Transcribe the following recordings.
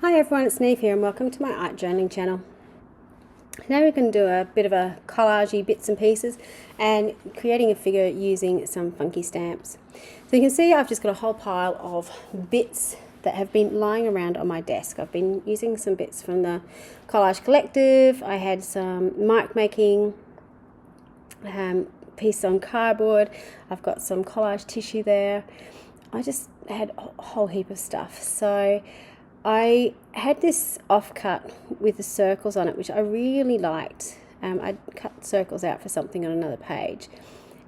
Hi everyone, it's Niamh here and welcome to my art journaling channel. Now we're going to do a bit of a collagey bits and pieces and creating a figure using some funky stamps. So you can see I've just got a whole pile of bits that have been lying around on my desk. I've been using some bits from the Collage Collective. I had some mark making piece on cardboard. I've got some collage tissue there. I just had a whole heap of stuff. So I had this offcut with the circles on it, which I really liked. I'd cut circles out for something on another page.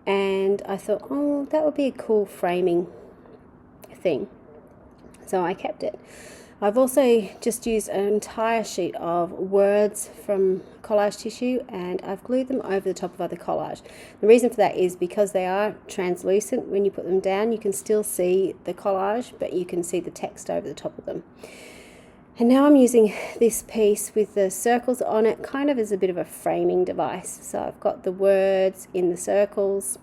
And I thought, oh, that would be a cool framing thing. So I kept it. I've also just used an entire sheet of words from collage tissue and I've glued them over the top of other collage. The reason for that is because they are translucent. When you put them down, you can still see the collage, but you can see the text over the top of them. And now I'm using this piece with the circles on it kind of as a bit of a framing device. So I've got the words in the circles.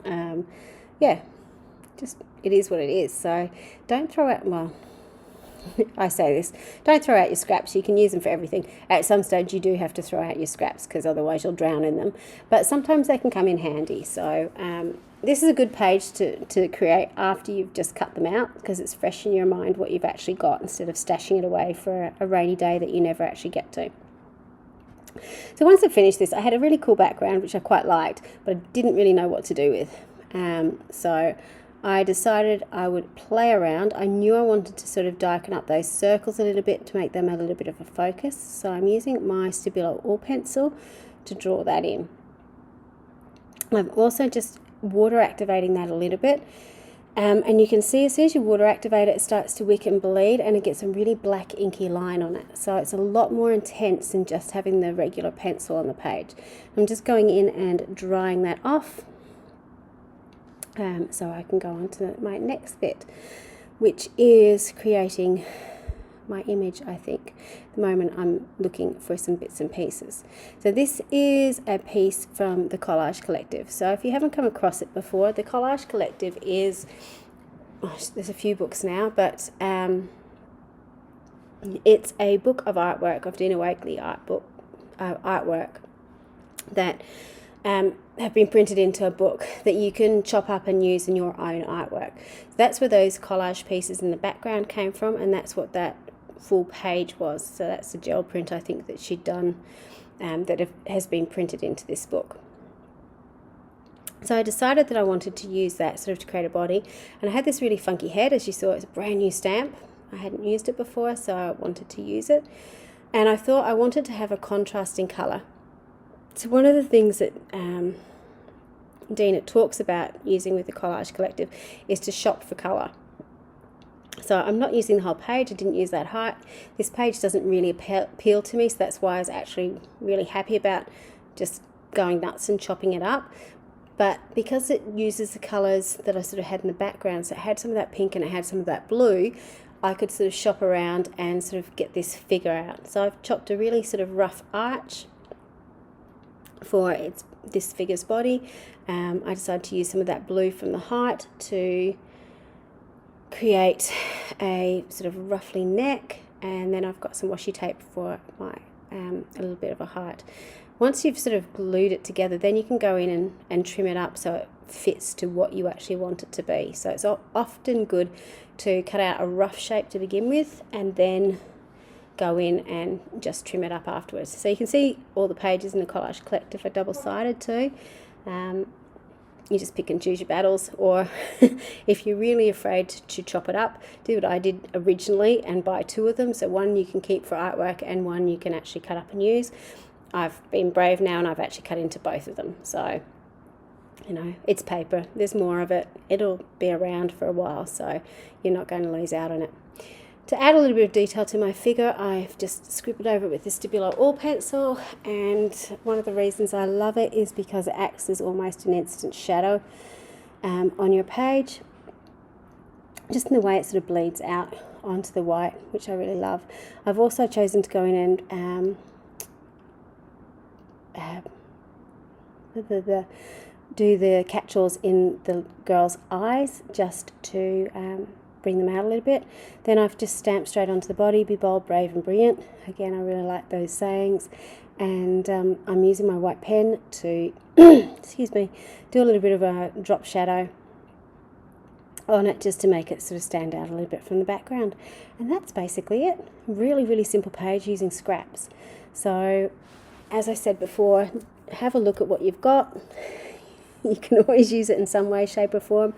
Yeah, just it is what it is. So don't throw out, well, I say this, don't throw out your scraps. You can use them for everything. At some stage you do have to throw out your scraps because otherwise you'll drown in them. But sometimes they can come in handy. So this is a good page to create after you've just cut them out because it's fresh in your mind what you've actually got instead of stashing it away for a rainy day that you never actually get to. So once I finished this, I had a really cool background which I quite liked, but I didn't really know what to do with. So I decided I would play around. I knew I wanted to sort of darken up those circles a little bit to make them a little bit of a focus. So I'm using my Stabilo All pencil to draw that in. I'm also just water activating that a little bit. And you can see as soon as you water activate it, it starts to wick and bleed and it gets a really black inky line on it. So it's a lot more intense than just having the regular pencil on the page. I'm just going in and drying that off. So I can go on to my next bit, which is creating my image, I think. At the moment I'm looking for some bits and pieces. So this is a piece from the Collage Collective. So if you haven't come across it before, the Collage Collective is, there's a few books now, but it's a book of artwork, of Dina Wakely artwork that have been printed into a book that you can chop up and use in your own artwork. So that's where those collage pieces in the background came from, and that's what that full page was. So that's the gel print I think that she'd done that has been printed into this book. So I decided that I wanted to use that sort of to create a body, and I had this really funky head. As you saw, it's a brand new stamp. I hadn't used it before, so I wanted to use it, and I thought I wanted to have a contrasting colour. So one of the things that Dina talks about using with the Collage Collective is to shop for colour. So I'm not using the whole page. I didn't use that height. This page doesn't really appeal to me, so that's why I was actually really happy about just going nuts and chopping it up. But because it uses the colours that I sort of had in the background, so it had some of that pink and it had some of that blue, I could sort of shop around and sort of get this figure out. So I've chopped a really sort of rough arch for this figure's body. I decided to use some of that blue from the height to create a sort of roughly neck, and then I've got some washi tape for my a little bit of a height. Once you've sort of glued it together, then you can go in and trim it up so it fits to what you actually want it to be. So it's often good to cut out a rough shape to begin with and then go in and just trim it up afterwards. So you can see all the pages in the Collage Collective are double-sided too. You just pick and choose your battles, or if you're really afraid to chop it up, do what I did originally and buy two of them. So one you can keep for artwork and one you can actually cut up and use. I've been brave now and I've actually cut into both of them. So, you know, it's paper. There's more of it. It'll be around for a while, so you're not going to lose out on it. To add a little bit of detail to my figure, I've just scribbled over it with the Stabilo All pencil, and one of the reasons I love it is because it acts as almost an instant shadow on your page, just in the way it sort of bleeds out onto the white, which I really love. I've also chosen to go in and do the catch-alls in the girl's eyes just to bring them out a little bit. Then I've just stamped straight onto the body, be bold, brave and brilliant. Again, I really like those sayings. And I'm using my white pen to, excuse me, do a little bit of a drop shadow on it just to make it sort of stand out a little bit from the background. And that's basically it. Really, really simple page using scraps. So, as I said before, have a look at what you've got. You can always use it in some way, shape or form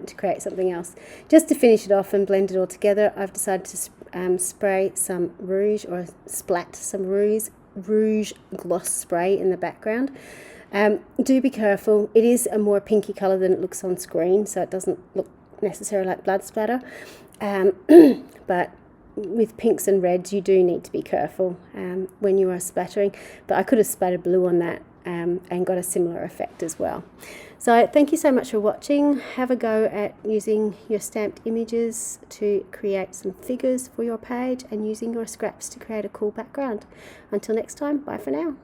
to create something else. Just to finish it off and blend it all together, I've decided to spray some rouge, or splat some rouge gloss spray in the background. Do be careful. It is a more pinky colour than it looks on screen, so it doesn't look necessarily like blood splatter. But with pinks and reds, you do need to be careful when you are splattering. But I could have splattered blue on that and got a similar effect as well. So thank you so much for watching. Have a go at using your stamped images to create some figures for your page and using your scraps to create a cool background. Until next time, bye for now.